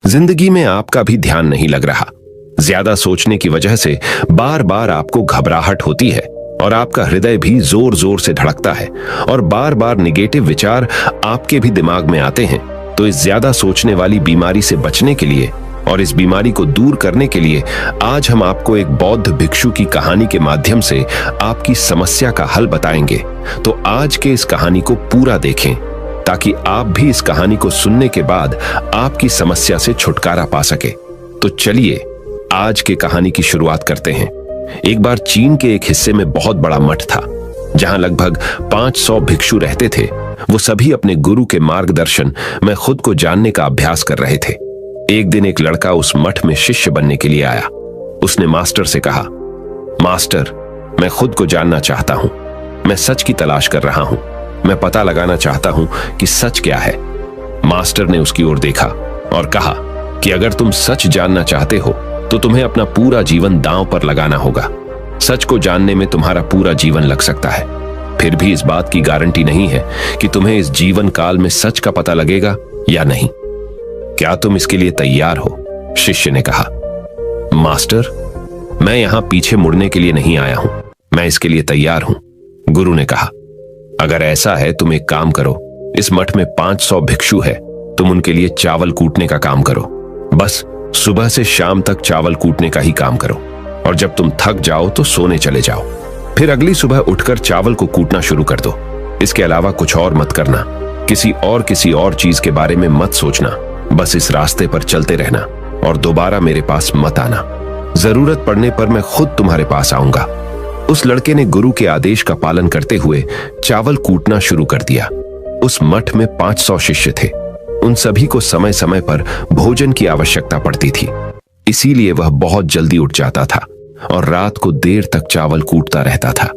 जिंदगी में आपका भी ध्यान नहीं लग रहा। ज्यादा सोचने की वजह से बार बार आपको घबराहट होती है और आपका हृदय भी जोर जोर से धड़कता है और बार बार निगेटिव विचार आपके भी दिमाग में आते हैं। तो इस ज्यादा सोचने वाली बीमारी से बचने के लिए और इस बीमारी को दूर करने के लिए आज हम आपको एक बौद्ध भिक्षु की कहानी के माध्यम से आपकी समस्या का हल बताएंगे। तो आज के इस कहानी को पूरा देखें ताकि आप भी इस कहानी को सुनने के बाद आपकी समस्या से छुटकारा पा सके। तो चलिए आज के कहानी की शुरुआत करते हैं। एक बार चीन के एक हिस्से में बहुत बड़ा मठ था जहां लगभग 500 भिक्षु रहते थे। वो सभी अपने गुरु के मार्गदर्शन में खुद को जानने का अभ्यास कर रहे थे। एक दिन एक लड़का उस मठ में शिष्य बनने के लिए आया। उसने मास्टर से कहा, मास्टर, मैं खुद को जानना चाहता हूं। मैं सच की तलाश कर रहा हूं। मैं पता लगाना चाहता हूं कि सच क्या है। मास्टर ने उसकी ओर देखा और कहा कि अगर तुम सच जानना चाहते हो तो तुम्हें अपना पूरा जीवन दांव पर लगाना होगा। सच को जानने में तुम्हारा पूरा जीवन लग सकता है। फिर भी इस बात की गारंटी नहीं है कि तुम्हें इस जीवन काल में सच का पता लगेगा या नहीं। क्या तुम इसके लिए तैयार हो? शिष्य ने कहा। मास्टर, मैं यहां पीछे मुड़ने के लिए नहीं आया हूं। मैं इसके लिए तैयार हूं। गुरु ने कहा, अगर ऐसा है तुम एक काम करो। इस मठ में 500 भिक्षु है। तुम उनके लिए चावल कूटने का काम करो। बस सुबह से शाम तक चावल कूटने का ही काम करो और जब तुम थक जाओ तो सोने चले जाओ। फिर अगली सुबह उठकर चावल को कूटना शुरू कर दो। इसके अलावा कुछ और मत करना। किसी और चीज के बारे में मत सोचना। बस इस रास्ते पर चलते रहना और दोबारा मेरे पास मत आना। जरूरत पड़ने पर मैं खुद तुम्हारे पास आऊंगा। उस लड़के ने गुरु के आदेश का पालन करते हुए चावल कूटना शुरू कर दिया। उस मठ में 500 शिष्य थे। उन सभी को समय समय पर भोजन की आवश्यकता पड़ती थी। इसीलिए वह बहुत जल्दी उठ जाता था और रात को देर तक चावल कूटता रहता था।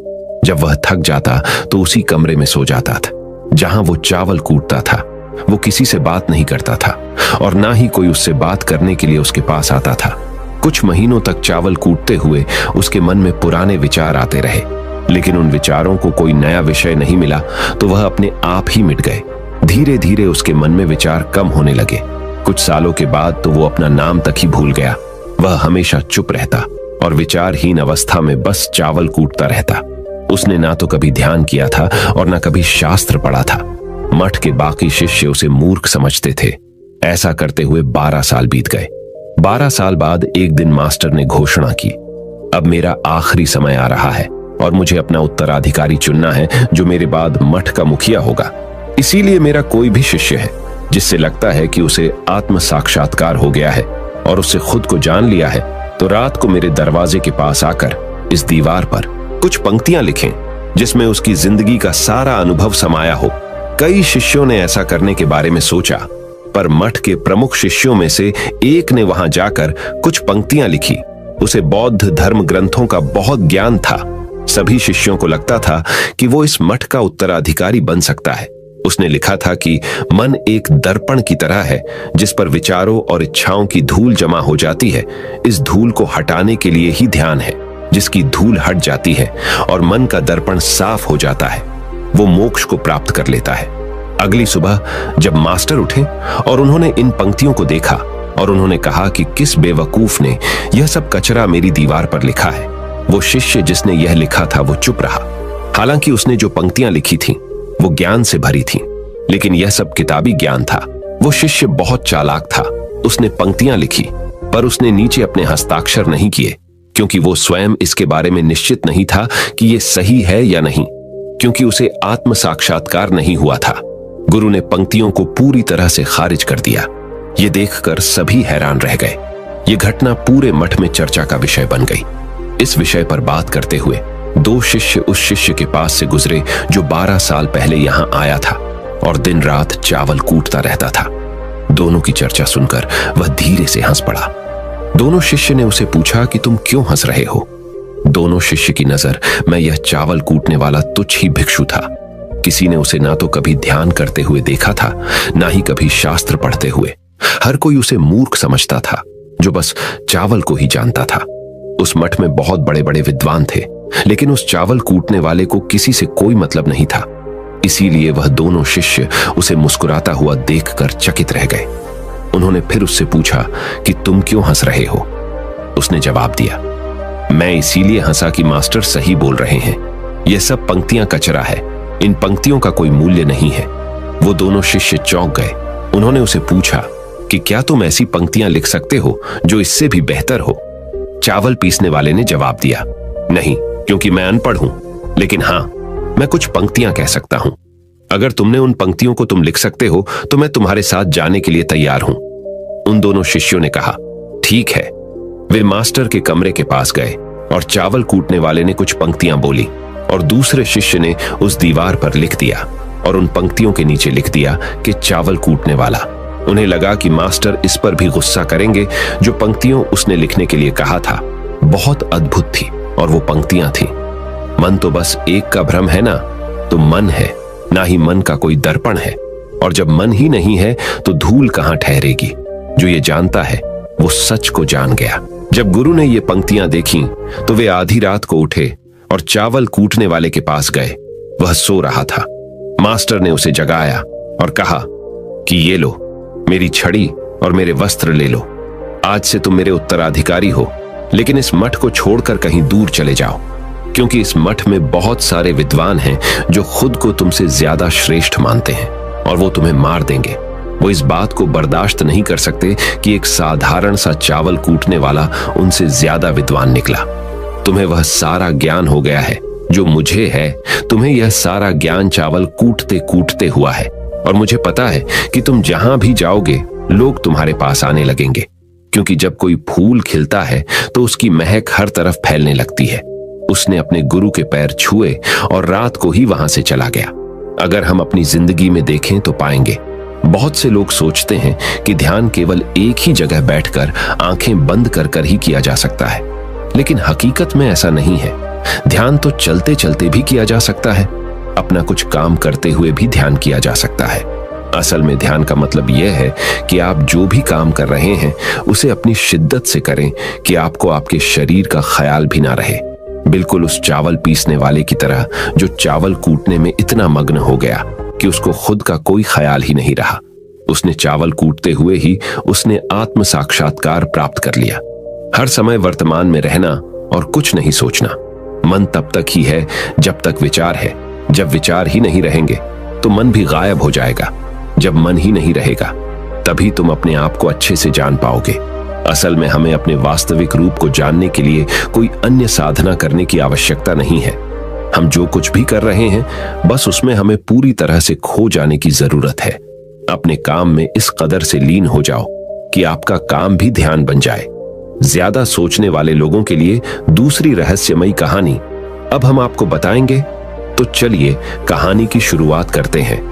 जब वह थक जाता तो उसी कमरे में सो जाता था जहां वो चावल कूटता था। वो किसी से बात नहीं करता था और ना ही कोई उससे बात करने के लिए उसके पास आता था। कुछ महीनों तक चावल कूटते हुए उसके मन में पुराने विचार आते रहे, लेकिन उन विचारों को कोई नया विषय नहीं मिला तो वह अपने आप ही मिट गए। धीरे धीरे उसके मन में विचार कम होने लगे। कुछ सालों के बाद तो वो अपना नाम तक ही भूल गया। वह हमेशा चुप रहता और विचारहीन अवस्था में बस चावल कूटता रहता। उसने ना तो कभी ध्यान किया था और ना कभी शास्त्र पढ़ा था। मठ के बाकी शिष्य उसे मूर्ख समझते थे। ऐसा करते हुए 12 साल बीत गए। 12 साल बाद एक दिन मास्टर ने घोषणा की, अब मेरा आखिरी समय आ रहा है और मुझे अपना उत्तराधिकारी चुनना है जो मेरे बाद मठ का मुखिया होगा। इसीलिए मेरा कोई भी शिष्य है जिससे लगता है कि उसे आत्म साक्षात्कार हो गया है और उससे खुद को जान लिया है, तो रात को मेरे दरवाजे के पास आकर इस दीवार पर कुछ पंक्तियां लिखें जिसमें उसकी जिंदगी का सारा अनुभव समाया हो। कई शिष्यों ने ऐसा करने के बारे में सोचा, पर मठ के प्रमुख शिष्यों में से एक ने वहां जाकर कुछ पंक्तियां लिखी। उसे बौद्ध धर्म ग्रंथों का बहुत ज्ञान था। सभी शिष्यों को लगता था कि वो इस मठ का उत्तराधिकारी बन सकता है। उसने लिखा था कि मन एक दर्पण की तरह है जिस पर विचारों और इच्छाओं की धूल जमा हो जाती है। इस धूल को हटाने के लिए ही ध्यान है। जिसकी धूल हट जाती है और मन का दर्पण साफ हो जाता है, वो मोक्ष को प्राप्त कर लेता है। अगली सुबह जब मास्टर उठे और उन्होंने इन पंक्तियों को देखा और उन्होंने कहा कि किस बेवकूफ ने यह सब कचरा मेरी दीवार पर लिखा है। वो शिष्य जिसने यह लिखा था वो चुप रहा। हालांकि उसने जो पंक्तियां लिखी थीं वो ज्ञान से भरी थीं, लेकिन यह सब किताबी ज्ञान था। वो शिष्य बहुत चालाक था। उसने पंक्तियां लिखी पर उसने नीचे अपने हस्ताक्षर नहीं किए, क्योंकि वो स्वयं इसके बारे में निश्चित नहीं था कि ये सही है या नहीं, क्योंकि उसे आत्म साक्षात्कार नहीं हुआ था। गुरु ने पंक्तियों को पूरी तरह से खारिज कर दिया। ये देखकर सभी हैरान रह गए। ये घटना पूरे मठ में चर्चा का विषय बन गई। इस विषय पर बात करते हुए 2 शिष्य उस शिष्य के पास से गुजरे जो 12 साल पहले यहां आया था और दिन रात चावल कूटता रहता था। दोनों की चर्चा सुनकर वह धीरे से हंस पड़ा। दोनों शिष्य ने उसे पूछा कि तुम क्यों हंस रहे हो? दोनों शिष्य की नजर में यह चावल कूटने वाला तुच्छ ही भिक्षु था। किसी ने उसे ना तो कभी ध्यान करते हुए देखा था, ना ही कभी शास्त्र पढ़ते हुए। हर कोई उसे मूर्ख समझता था जो बस चावल को ही जानता था। उस मठ में बहुत बड़े बड़े विद्वान थे, लेकिन उस चावल कूटने वाले को किसी से कोई मतलब नहीं था। इसीलिए वह दोनों शिष्य उसे मुस्कुराता हुआ देखकर चकित रह गए। उन्होंने फिर उससे पूछा कि तुम क्यों हंस रहे हो। उसने जवाब दिया, मैं इसीलिए हंसा कि मास्टर सही बोल रहे हैं। यह सब पंक्तियां कचरा है, इन पंक्तियों का कोई मूल्य नहीं है। वो दोनों शिष्य चौंक गए। उन्होंने उसे पूछा कि क्या तुम ऐसी पंक्तियां लिख सकते हो जो इससे भी बेहतर हो। चावल पीसने वाले ने जवाब दिया, नहीं, क्योंकि मैं अनपढ़ हूं, लेकिन हां, मैं कुछ पंक्तियां कह सकता हूं। अगर तुमने उन पंक्तियों को तुम लिख सकते हो तो मैं तुम्हारे साथ जाने के लिए तैयार हूं। उन दोनों शिष्यों ने कहा, ठीक है। वे मास्टर के कमरे के पास गए और चावल कूटने वाले ने कुछ पंक्तियां बोली और दूसरे शिष्य ने उस दीवार पर लिख दिया और उन पंक्तियों के नीचे लिख दिया कि चावल कूटने वाला। उन्हें लगा कि मास्टर इस पर भी गुस्सा करेंगे। जो पंक्तियों उसने लिखने के लिए कहा था बहुत अद्भुत थी और वो पंक्तियां थीं, मन तो बस एक का भ्रम है ना, तो मन है, ना ही मन का कोई दर्पण है। और जब मन ही नहीं है तो धूल कहां ठहरेगी। जो ये जानता है वो सच को जान गया। जब गुरु ने ये पंक्तियां देखी तो वे आधी रात को उठे और चावल कूटने वाले के पास गए। वह सो रहा था। मास्टर ने उसे जगाया और कहा कि ये लो, मेरी छड़ी और मेरे वस्त्र ले लो। आज से तुम मेरे उत्तराधिकारी हो, लेकिन इस मठ को छोड़कर कहीं दूर चले जाओ, क्योंकि इस मठ में बहुत सारे विद्वान हैं जो खुद को तुमसे ज्यादा श्रेष्ठ मानते हैं और वो तुम्हें मार देंगे। वो इस बात को बर्दाश्त नहीं कर सकते कि एक साधारण सा चावल कूटने वाला उनसे ज्यादा विद्वान निकला। तुम्हें वह सारा ज्ञान हो गया है जो मुझे है। तुम्हें यह सारा ज्ञान चावल कूटते कूटते हुआ है और मुझे पता है कि तुम जहां भी जाओगे लोग तुम्हारे पास आने लगेंगे, क्योंकि जब कोई फूल खिलता है तो उसकी महक हर तरफ फैलने लगती है। उसने अपने गुरु के पैर छुए और रात को ही वहां से चला गया। अगर हम अपनी जिंदगी में देखें तो पाएंगे बहुत से लोग सोचते हैं कि ध्यान केवल एक ही जगह बैठकर आंखें बंद कर कर ही किया जा सकता है, लेकिन हकीकत में ऐसा नहीं है। ध्यान तो चलते चलते भी किया जा सकता है, अपना कुछ काम करते हुए भी ध्यान किया जा सकता है। असल में ध्यान का मतलब यह है कि आप जो भी काम कर रहे हैं उसे अपनी शिद्दत से करें कि आपको आपके शरीर का ख्याल भी ना रहे। बिल्कुल उस चावल पीसने वाले की तरह जो चावल कूटने में इतना मग्न हो गया कि उसको खुद का कोई ख्याल ही नहीं रहा। उसने चावल कूटते हुए ही उसने आत्म साक्षात्कार प्राप्त कर लिया। हर समय वर्तमान में रहना और कुछ नहीं सोचना। मन तब तक ही है जब तक विचार है। जब विचार ही नहीं रहेंगे तो मन भी गायब हो जाएगा। जब मन ही नहीं रहेगा तभी तुम अपने आप को अच्छे से जान पाओगे। असल में हमें अपने वास्तविक रूप को जानने के लिए कोई अन्य साधना करने की आवश्यकता नहीं है। हम जो कुछ भी कर रहे हैं बस उसमें हमें पूरी तरह से खो जाने की जरूरत है। अपने काम में इस कदर से लीन हो जाओ कि आपका काम भी ध्यान बन जाए। ज्यादा सोचने वाले लोगों के लिए दूसरी रहस्यमयी कहानी अब हम आपको बताएंगे, तो चलिए कहानी की शुरुआत करते हैं।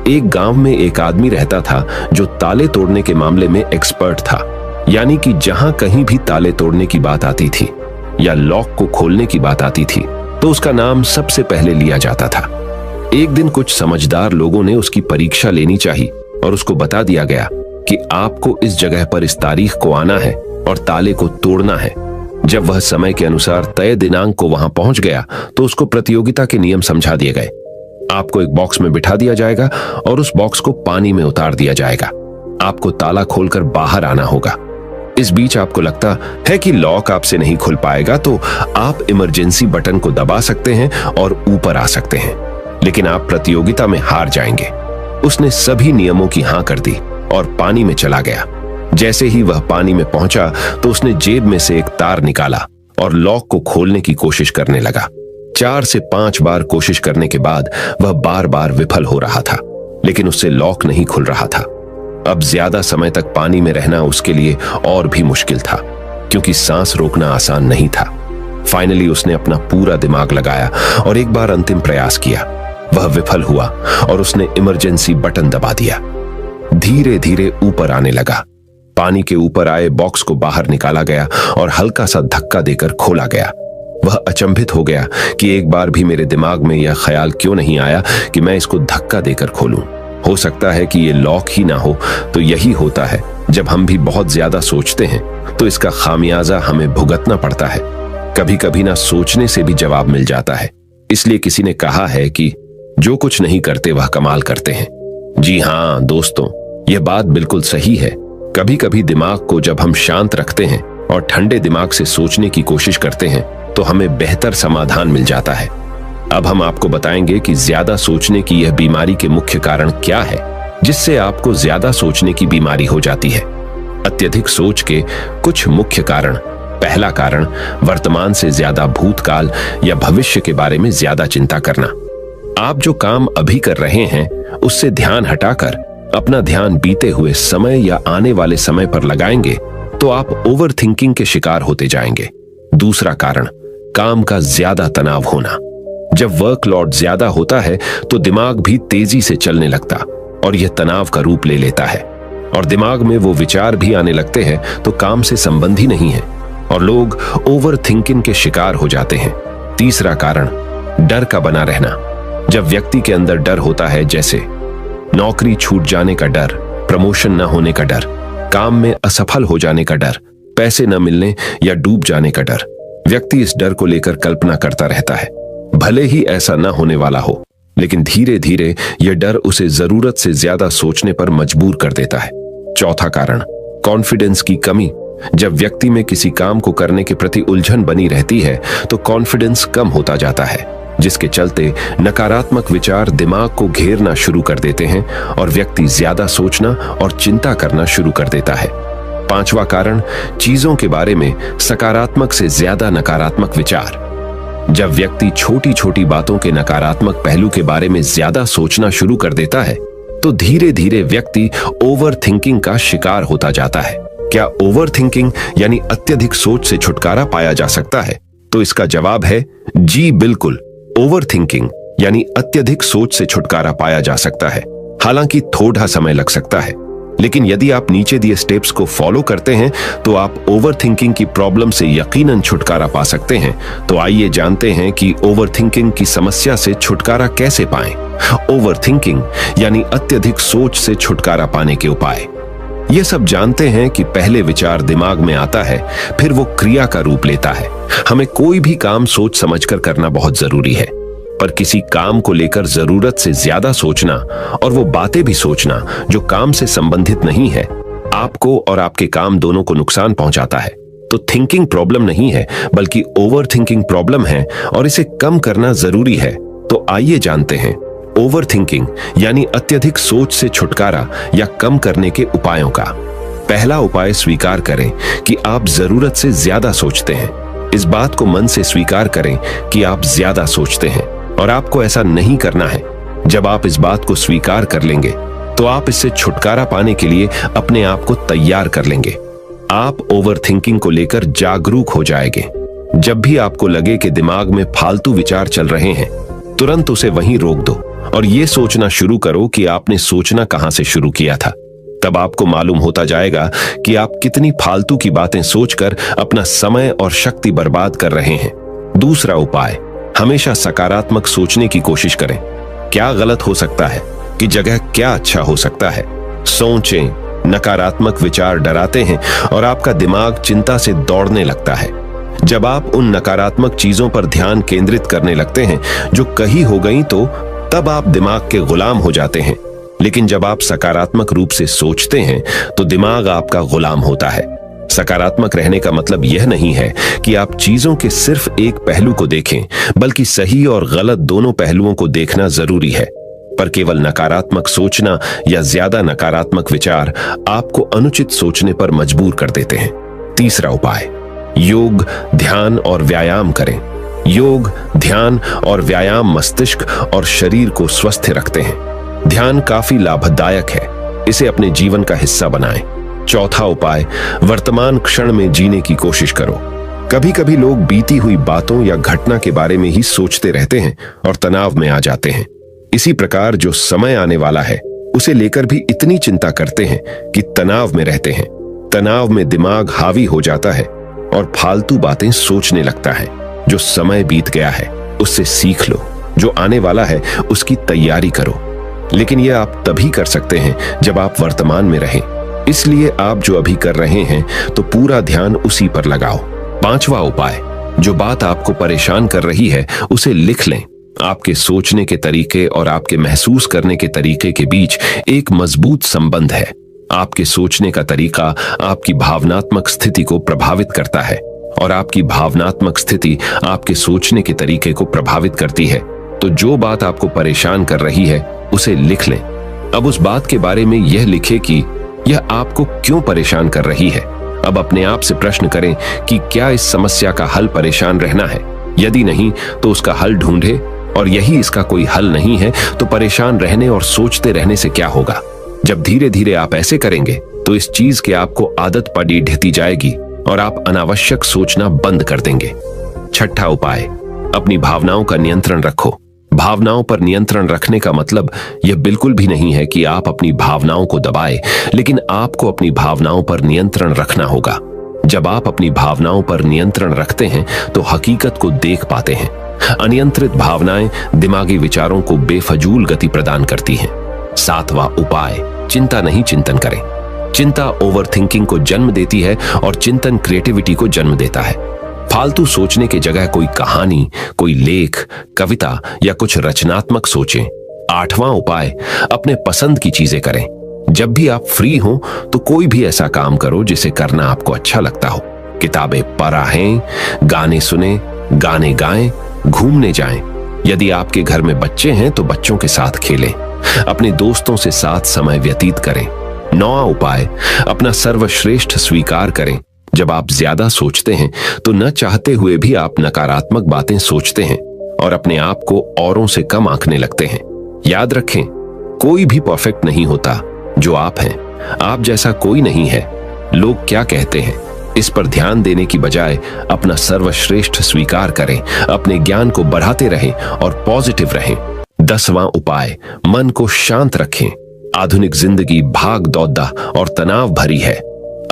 एक गांव में एक आदमी रहता था जो ताले तोड़ने के मामले में एक्सपर्ट था, यानी कि जहां कहीं भी ताले तोड़ने की बात आती थी या लॉक को खोलने की बात आती थी तो उसका नाम सबसे पहले लिया जाता था। एक दिन कुछ समझदार लोगों ने उसकी परीक्षा लेनी चाहिए और उसको बता दिया गया कि आपको इस जगह पर इस तारीख को आना है और ताले को तोड़ना है। जब वह समय के अनुसार तय दिनांक को वहां पहुंच गया तो उसको प्रतियोगिता के नियम समझा दिए गए। आपको एक बॉक्स में बिठा दिया जाएगा और उस बॉक्स को पानी में उतार दिया जाएगा। आपको ताला खोलकर बाहर आना होगा। इस बीच आपको लगता है कि लॉक आपसे नहीं खुल पाएगा तो आप इमरजेंसी बटन को दबा सकते हैं और ऊपर आ सकते हैं, लेकिन आप प्रतियोगिता में हार जाएंगे। उसने सभी नियमों की हां कर दी और पानी में चला गया। जैसे ही वह पानी में पहुंचा तो उसने जेब में से एक तार निकाला और लॉक को खोलने की कोशिश करने लगा। 4 से 5 बार कोशिश करने के बाद वह बार बार विफल हो रहा था, लेकिन उससे लॉक नहीं खुल रहा था। अब ज्यादा समय तक पानी में रहना उसके लिए और भी मुश्किल था, क्योंकि सांस रोकना आसान नहीं था। फाइनली उसने अपना पूरा दिमाग लगाया और एक बार अंतिम प्रयास किया। वह विफल हुआ और उसने इमरजेंसी बटन दबा दिया। धीरे धीरे ऊपर आने लगा। पानी के ऊपर आए बॉक्स को बाहर निकाला गया और हल्का सा धक्का देकर खोला गया। वह अचंभित हो गया कि एक बार भी मेरे दिमाग में यह ख्याल क्यों नहीं आया कि मैं इसको धक्का देकर खोलूं। हो सकता है कि ये लॉक ही ना हो। तो यही होता है, जब हम भी बहुत ज्यादा सोचते हैं तो इसका खामियाजा हमें भुगतना पड़ता है। कभी कभी ना सोचने से भी जवाब मिल जाता है। इसलिए किसी ने कहा है कि जो कुछ नहीं करते वह कमाल करते हैं। जी हाँ दोस्तों, यह बात बिल्कुल सही है। कभी कभी दिमाग को जब हम शांत रखते हैं और ठंडे दिमाग से सोचने की कोशिश करते हैं तो हमें बेहतर समाधान मिल जाता है। अब हम आपको बताएंगे कि ज्यादा सोचने की यह बीमारी के मुख्य कारण क्या है, जिससे आपको ज्यादा सोचने की बीमारी हो जाती है। अत्यधिक सोच के कुछ मुख्य कारण। पहला कारण, वर्तमान से ज्यादा भूतकाल या भविष्य के बारे में ज्यादा चिंता करना। आप जो काम अभी कर रहे हैं उससे ध्यान हटाकर अपना ध्यान बीते हुए समय या आने वाले समय पर लगाएंगे तो आप ओवर थिंकिंग के शिकार होते जाएंगे। दूसरा कारण, काम का ज्यादा तनाव होना। जब वर्कलोड ज्यादा होता है तो दिमाग भी तेजी से चलने लगता और यह तनाव का रूप ले लेता है और दिमाग में वो विचार भी आने लगते हैं तो काम से संबंधी नहीं है और लोग ओवर थिंकिंग के शिकार हो जाते हैं। तीसरा कारण, डर का बना रहना। जब व्यक्ति के अंदर डर होता है, जैसे नौकरी छूट जाने का डर, प्रमोशन न होने का डर, काम में असफल हो जाने का डर, पैसे न मिलने या डूब जाने का डर, व्यक्ति इस डर को लेकर कल्पना करता रहता है। भले ही ऐसा न होने वाला हो, लेकिन धीरे धीरे यह डर उसे जरूरत से ज्यादा सोचने पर मजबूर कर देता है। चौथा कारण, कॉन्फिडेंस की कमी। जब व्यक्ति में किसी काम को करने के प्रति उलझन बनी रहती है तो कॉन्फिडेंस कम होता जाता है, जिसके चलते नकारात्मक विचार दिमाग को घेरना शुरू कर देते हैं और व्यक्ति ज्यादा सोचना और चिंता करना शुरू कर देता है। पांचवा कारण, चीजों के बारे में सकारात्मक से ज्यादा नकारात्मक विचार। जब व्यक्ति छोटी छोटी बातों के नकारात्मक पहलू के बारे में ज्यादा सोचना शुरू कर देता है तो धीरे धीरे व्यक्ति ओवर थिंकिंग का शिकार होता जाता है। क्या ओवर थिंकिंग यानी अत्यधिक सोच से छुटकारा पाया जा सकता है? तो इसका जवाब है जी बिल्कुल। ओवर थिंकिंग यानी अत्यधिक सोच से छुटकारा पाया जा सकता है, हालांकि थोड़ा समय लग सकता है, लेकिन यदि आप नीचे दिए स्टेप्स को फॉलो करते हैं तो आप ओवर थिंकिंग की प्रॉब्लम से यकीनन छुटकारा पा सकते हैं। तो आइए जानते हैं कि ओवर थिंकिंग की समस्या से छुटकारा कैसे पाएं। ओवर थिंकिंग यानी अत्यधिक सोच से छुटकारा पाने के उपाय। ये सब जानते हैं कि पहले विचार दिमाग में आता है, फिर वो क्रिया का रूप लेता है। हमें कोई भी काम सोच समझकर करना बहुत जरूरी है, पर किसी काम को लेकर जरूरत से ज्यादा सोचना और वो बातें भी सोचना जो काम से संबंधित नहीं है, आपको और आपके काम दोनों को नुकसान पहुंचाता है। तो थिंकिंग प्रॉब्लम नहीं है, बल्कि ओवर थिंकिंग प्रॉब्लम है और इसे कम करना जरूरी है। तो आइए जानते हैं ओवर थिंकिंग यानी अत्यधिक सोच से छुटकारा या कम करने के उपायों का। पहला उपाय, स्वीकार करें कि आप जरूरत से ज्यादा सोचते हैं। इस बात को मन से स्वीकार करें कि आप ज्यादा सोचते हैं और आपको ऐसा नहीं करना है। जब आप इस बात को स्वीकार कर लेंगे तो आप इससे छुटकारा पाने के लिए अपने आप को तैयार कर लेंगे। आप ओवर थिंकिंग को लेकर जागरूक हो जाएंगे। जब भी आपको लगे कि दिमाग में फालतू विचार चल रहे हैं, तुरंत उसे वहीं रोक दो और ये सोचना शुरू करो कि आपने सोचना कहां से शुरू किया था। तब आपको मालूम होता जाएगा कि आप कितनी फालतू की बातें सोचकर अपना समय और शक्ति बर्बाद कर रहे हैं। दूसरा उपाय, हमेशा सकारात्मक सोचने की कोशिश करें। क्या गलत हो सकता है कि जगह क्या अच्छा हो सकता है। सोचें। नकारात्मक विचार डराते हैं और आपका दिमाग चिंता से दौड़ने लगता है। जब आप उन नकारात्मक चीजों पर ध्यान केंद्रित करने लगते हैं जो कही हो गई, तो तब आप दिमाग के गुलाम हो जाते हैं। लेकिन जब आप सकारात्मक रूप से सोचते हैं तो दिमाग आपका गुलाम होता है। सकारात्मक रहने का मतलब यह नहीं है कि आप चीजों के सिर्फ एक पहलू को देखें, बल्कि सही और गलत दोनों पहलुओं को देखना जरूरी है। पर केवल नकारात्मक सोचना या ज्यादा नकारात्मक विचार आपको अनुचित सोचने पर मजबूर कर देते हैं। तीसरा उपाय, योग, ध्यान और व्यायाम करें। योग, ध्यान और व्यायाम मस्तिष्क और शरीर को स्वस्थ रखते हैं। ध्यान काफी लाभदायक है, इसे अपने जीवन का हिस्सा बनाएं। चौथा उपाय, वर्तमान क्षण में जीने की कोशिश करो। कभी कभी लोग बीती हुई बातों या घटना के बारे में ही सोचते रहते हैं और तनाव में आ जाते हैं। इसी प्रकार जो समय आने वाला है उसे लेकर भी इतनी चिंता करते हैं कि तनाव में रहते हैं। तनाव में दिमाग हावी हो जाता है और फालतू बातें सोचने लगता है। जो समय बीत गया है उससे सीख लो, जो आने वाला है उसकी तैयारी करो। लेकिन यह आप तभी कर सकते हैं जब आप वर्तमान में रहें। इसलिए आप जो अभी कर रहे हैं तो पूरा ध्यान उसी पर लगाओ। पांचवा उपाय, जो बात आपको परेशान कर रही है उसे लिख लें। आपके सोचने के तरीके और आपके महसूस करने के तरीके के बीच एक मजबूत संबंध है। आपके सोचने का तरीका आपकी भावनात्मक स्थिति को प्रभावित करता है और आपकी भावनात्मक स्थिति आपके सोचने के तरीके को प्रभावित करती है। तो जो बात आपको परेशान कर रही है उसे लिख लें। अब उस बात के बारे में यह लिखें कि यह आपको क्यों परेशान कर रही है। अब अपने आप से प्रश्न करें कि क्या इस समस्या का हल परेशान रहना है। यदि नहीं तो उसका हल ढूंढे, और यही इसका कोई हल नहीं है तो परेशान रहने और सोचते रहने से क्या होगा। जब धीरे धीरे आप ऐसे करेंगे तो इस चीज की आपको आदत पड़ी ढहती जाएगी और आप अनावश्यक सोचना बंद कर देंगे। छठा उपाय, अपनी भावनाओं का नियंत्रण रखो। भावनाओं पर नियंत्रण रखने का मतलब यह बिल्कुल भी नहीं है कि आप अपनी भावनाओं को दबाएं, लेकिन आपको अपनी भावनाओं पर नियंत्रण रखना होगा। जब आप अपनी भावनाओं पर नियंत्रण रखते हैं तो हकीकत को देख पाते हैं। अनियंत्रित भावनाएं दिमागी विचारों को बेफजूल गति प्रदान करती हैं। सातवां उपाय, चिंता नहीं चिंतन करें। चिंता ओवरथिंकिंग को जन्म देती है और चिंतन क्रिएटिविटी को जन्म देता है। फालतू सोचने की जगह कोई कहानी, कोई लेख, कविता या कुछ रचनात्मक सोचें। आठवां उपाय, अपने पसंद की चीजें करें। जब भी आप फ्री हो तो कोई भी ऐसा काम करो जिसे करना आपको अच्छा लगता हो। किताबें पढ़ें, गाने सुने, गाने गाएं, घूमने जाएं। यदि आपके घर में बच्चे हैं तो बच्चों के साथ खेलें। अपने दोस्तों से साथ समय व्यतीत करें। नौवां उपाय, अपना सर्वश्रेष्ठ स्वीकार करें। जब आप ज्यादा सोचते हैं तो न चाहते हुए भी आप नकारात्मक बातें सोचते हैं और अपने आप को औरों से कम आंकने लगते हैं। याद रखें, कोई भी परफेक्ट नहीं होता। जो आप हैं, आप जैसा कोई नहीं है। लोग क्या कहते हैं इस पर ध्यान देने की बजाय अपना सर्वश्रेष्ठ स्वीकार करें, अपने ज्ञान को बढ़ाते रहें और पॉजिटिव रहें। 10वां उपाय, मन को शांत रखें। आधुनिक जिंदगी भाग दौड़ और तनाव भरी है।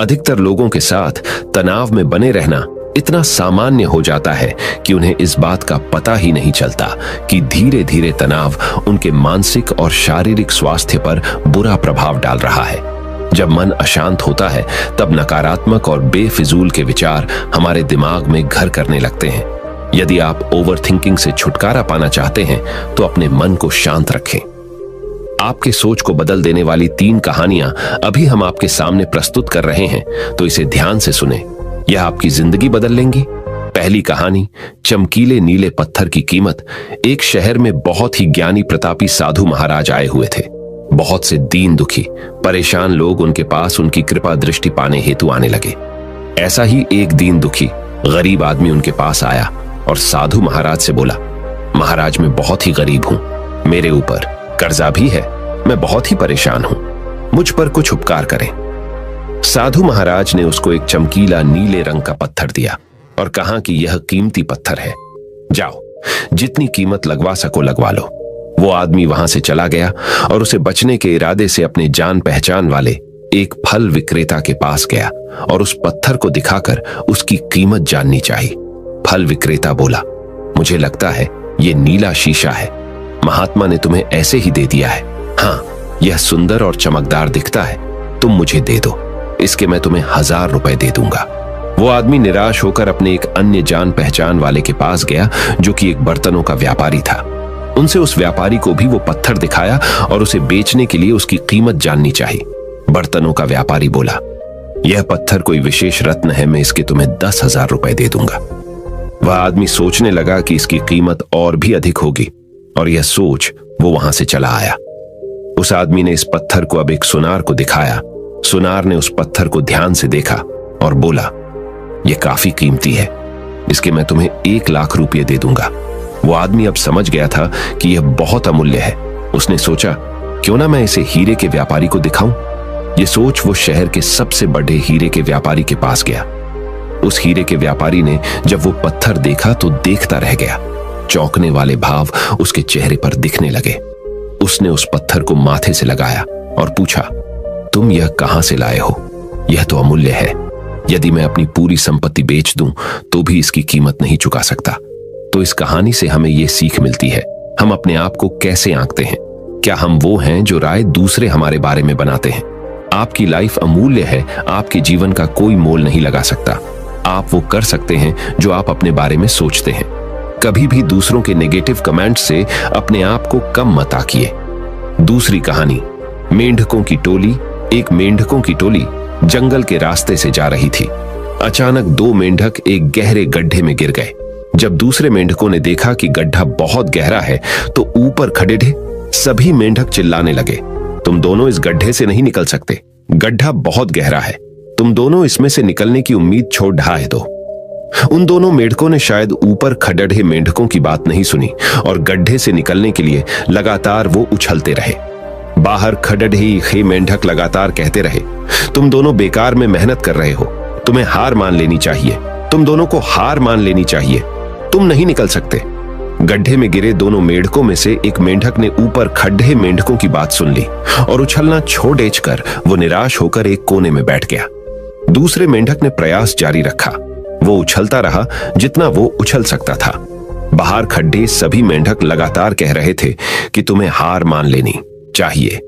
अधिकतर लोगों के साथ तनाव में बने रहना इतना सामान्य हो जाता है कि उन्हें इस बात का पता ही नहीं चलता कि धीरे धीरे तनाव उनके मानसिक और शारीरिक स्वास्थ्य पर बुरा प्रभाव डाल रहा है। जब मन अशांत होता है तब नकारात्मक और बेफिजूल के विचार हमारे दिमाग में घर करने लगते हैं। यदि आप ओवरथिंकिंग से छुटकारा पाना चाहते हैं तो अपने मन को शांत रखें। आपके सोच को बदल देने वाली 3 कहानियां अभी हम आपके सामने प्रस्तुत कर रहे हैं, तो इसे ध्यान से सुने। यह आपकी जिंदगी बदल लेंगी। पहली कहानी, चमकीले नीले पत्थर की कीमत। एक शहर में बहुत ही ज्ञानी प्रतापी साधु महाराज आए हुए थे। बहुत से दीन दुखी परेशान लोग उनके पास उनकी कृपा दृष्टि पाने हेतु आने लगे। ऐसा ही एक दीन दुखी गरीब आदमी उनके पास आया और साधु महाराज से बोला, महाराज मैं बहुत ही गरीब हूं, मेरे ऊपर कर्जा भी है, मैं बहुत ही परेशान हूं, मुझ पर कुछ उपकार करें। साधु महाराज ने उसको एक चमकीला नीले रंग का पत्थर दिया और कहा कि यह कीमती पत्थर है, जाओ जितनी कीमत लगवा सको लगवा लो। वो आदमी वहां से चला गया और उसे बचने के इरादे से अपने जान पहचान वाले एक फल विक्रेता के पास गया और उस पत्थर को दिखाकर उसकी कीमत जाननी चाहिए। फल विक्रेता बोला, मुझे लगता है ये नीला शीशा है, महात्मा ने तुम्हें ऐसे ही दे दिया है। हाँ, यह सुंदर और चमकदार दिखता है, तुम मुझे दे दो, इसके मैं तुम्हें 1000 रुपए दे दूंगा। वो आदमी निराश होकर अपने एक अन्य जान पहचान वाले के पास गया जो कि एक बर्तनों का व्यापारी था। उनसे उस व्यापारी को भी वो पत्थर दिखाया और उसे बेचने के लिए उसकी कीमत जाननी चाहिए। बर्तनों का व्यापारी बोला, यह पत्थर कोई विशेष रत्न है, मैं इसके तुम्हें 10,000 रुपए दे दूंगा। वह आदमी सोचने लगा कि इसकी कीमत और भी अधिक होगी और यह सोच वो वहां से चला आया। उस आदमी ने इस पत्थर को अब एक सुनार को दिखाया। सुनार ने उस पत्थर को ध्यान से देखा और बोला, यह काफी कीमती है, इसके मैं तुम्हें 1 लाख रुपये दे दूंगा। वो आदमी अब समझ गया था कि यह बहुत अमूल्य है। उसने सोचा, क्यों ना मैं इसे हीरे के व्यापारी को दिखाऊं। यह सोच वो शहर के सबसे बड़े हीरे के व्यापारी के पास गया। उस हीरे के व्यापारी ने जब वो पत्थर देखा तो देखता रह गया। चौंकने वाले भाव उसके चेहरे पर दिखने लगे। उसने उस पत्थर को माथे से लगाया और पूछा, तुम यह कहां से लाए हो? यह तो अमूल्य है, यदि मैं अपनी पूरी संपत्ति बेच दूं तो भी इसकी कीमत नहीं चुका सकता। तो इस कहानी से हमें यह सीख मिलती है, हम अपने आप को कैसे आंकते हैं। क्या हम वो हैं जो राय दूसरे हमारे बारे में बनाते हैं? आपकी लाइफ अमूल्य है, आपके जीवन का कोई मोल नहीं लगा सकता। आप वो कर सकते हैं जो आप अपने बारे में सोचते हैं। कभी भी दूसरों के नेगेटिव कमेंट से अपने आप को कम मत आंकिए। दूसरी कहानी, मेंढकों की टोली एक मेंढकों की टोली जंगल के रास्ते से जा रही थी। अचानक दो मेंढक एक गहरे गड्ढे में गिर गए। जब दूसरे मेंढकों ने देखा कि गड्ढा बहुत गहरा है तो ऊपर खड़े सभी मेंढक चिल्लाने लगे, तुम दोनों इस गड्ढे से नहीं निकल सकते, गड्ढा बहुत गहरा है, तुम दोनों इसमें से निकलने की उम्मीद छोड़ ढाए दो। उन दोनों मेंढकों ने शायद ऊपर खड़े मेंढकों की बात नहीं सुनी और गड्ढे से निकलने के लिए लगातार वो उछलते रहे। बाहर खड़े मेंढक लगातार कहते रहे, तुम दोनों बेकार में मेहनत कर रहे हो, तुम्हें हार मान लेनी चाहिए, तुम दोनों को हार मान लेनी चाहिए, तुम नहीं निकल सकते। गड्ढे में गिरे दोनों मेंढकों में से एक मेंढक ने ऊपर खड़े मेंढकों की बात सुन ली और उछलना छोड़ वो निराश होकर एक कोने में बैठ गया। दूसरे मेंढक ने प्रयास जारी रखा। वो उछलता रहा जितना वो उछल सकता था। बाहर खड़े सभी मेंढक लगातार कह रहे थे कि तुम्हें हार मान लेनी चाहिए,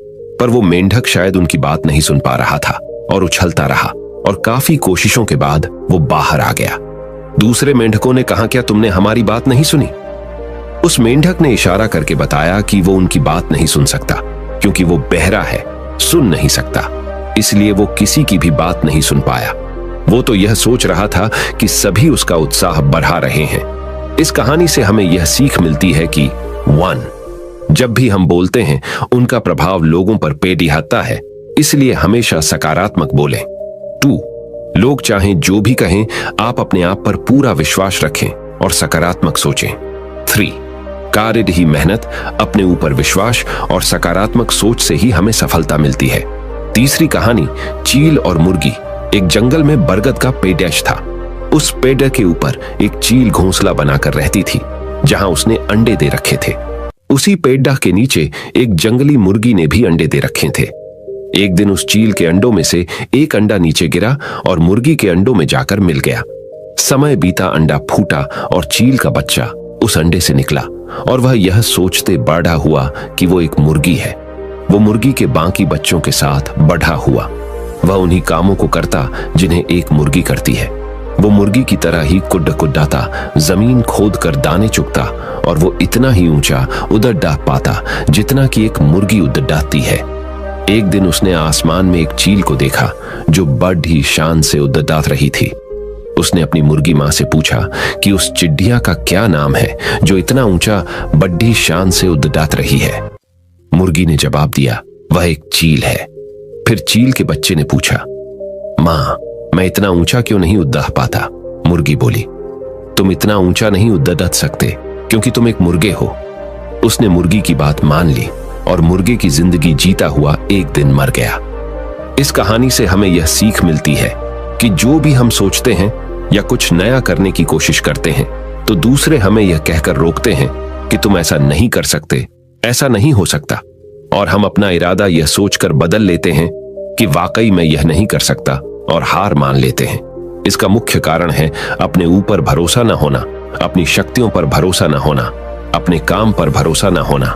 पर वो मेंढक शायद उनकी बात नहीं सुन पा रहा था और उछलता रहा और काफी कोशिशों के बाद वो बाहर आ गया। दूसरे मेंढकों ने कहा, क्या तुमने हमारी बात नहीं सुनी? उस मेंढक ने इशारा करके बताया कि वो उनकी बात नहीं सुन सकता क्योंकि वो बहरा है, सुन नहीं सकता, इसलिए वो किसी की भी बात नहीं सुन पाया। वो तो यह सोच रहा था कि सभी उसका उत्साह बढ़ा रहे हैं। इस कहानी से हमें यह सीख मिलती है कि 1. जब भी हम बोलते हैं उनका प्रभाव लोगों पर पेडिहाता है, इसलिए हमेशा सकारात्मक बोलें। 2. लोग चाहें जो भी कहें, आप अपने आप पर पूरा विश्वास रखें और सकारात्मक सोचें। 3. कार्य ही मेहनत, अपने ऊपर विश्वास और सकारात्मक सोच से ही हमें सफलता मिलती है। तीसरी कहानी, चील और मुर्गी। एक जंगल में बरगद का पेड़ था। उस पेड़ के ऊपर एक चील घोंसला बनाकर रहती थी जहां उसने अंडे दे रखे थे। उसी पेड़ के नीचे एक जंगली मुर्गी ने भी अंडे दे रखे थे। एक दिन उस चील के अंडों में से एक अंडा नीचे गिरा और मुर्गी के अंडों में जाकर मिल गया। समय बीता, अंडा फूटा और चील का बच्चा उस अंडे से निकला और वह यह सोचते बड़ा हुआ कि वो एक मुर्गी है। वो मुर्गी के बाकी बच्चों के साथ बढ़ा हुआ। वह उन्हीं कामों को करता जिन्हें एक मुर्गी करती है। वो मुर्गी की तरह ही कुड्डाता, जमीन खोद कर दाने चुगता और वो इतना ही ऊंचा उड़द डाह पाता जितना कि एक मुर्गी उड़द डाहती है। एक दिन उसने आसमान में एक चील को देखा जो बड़ी शान से उड़द डाह रही थी। उसने अपनी मुर्गी मां से पूछा कि उस चिड़िया का क्या नाम है जो इतना ऊंचा बड़ी शान से उड़द डाह रही है। मुर्गी ने जवाब दिया, वह एक चील है। फिर चील के बच्चे ने पूछा, मां, मैं इतना ऊंचा क्यों नहीं उड़द डाह पाता? मुर्गी बोली, तुम इतना ऊंचा नहीं उड़द डाह सकते क्योंकि तुम एक मुर्गे हो। उसने मुर्गी की बात मान ली और मुर्गे की जिंदगी जीता हुआ एक दिन मर गया। इस कहानी से हमें यह सीख मिलती है कि जो भी हम सोचते हैं या कुछ नया करने की कोशिश करते हैं तो दूसरे हमें यह कहकर रोकते हैं कि तुम ऐसा नहीं कर सकते, ऐसा नहीं हो सकता, और हम अपना इरादा यह सोचकर बदल लेते हैं कि वाकई मैं यह नहीं कर सकता और हार मान लेते हैं। इसका मुख्य कारण है अपने ऊपर भरोसा न होना, अपनी शक्तियों पर भरोसा न होना, अपने काम पर भरोसा न होना।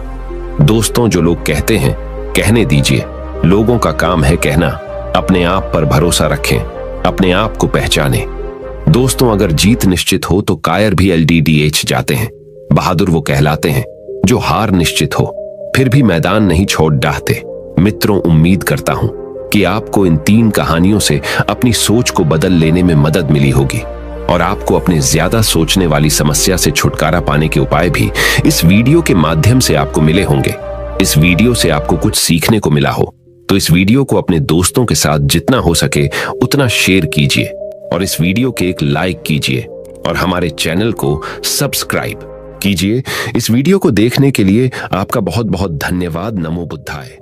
दोस्तों, जो लोग कहते हैं कहने दीजिए, लोगों का काम है कहना। अपने आप पर भरोसा रखें, अपने आप को पहचानें। दोस्तों, अगर जीत निश्चित हो तो कायर भी LDDH जाते हैं। बहादुर वो कहलाते हैं जो हार निश्चित हो फिर भी मैदान नहीं छोड़ डाहते। मित्रों, उम्मीद करता हूं कि आपको इन 3 कहानियों से अपनी सोच को बदल लेने में मदद मिली होगी और आपको अपने ज्यादा सोचने वाली समस्या से छुटकारा पाने के उपाय भी इस वीडियो के माध्यम से आपको मिले होंगे। इस वीडियो से आपको कुछ सीखने को मिला हो तो इस वीडियो को अपने दोस्तों के साथ जितना हो सके उतना शेयर कीजिए और इस वीडियो के एक लाइक कीजिए और हमारे चैनल को सब्सक्राइब कीजिए। इस वीडियो को देखने के लिए आपका बहुत बहुत धन्यवाद। नमो बुद्धाय।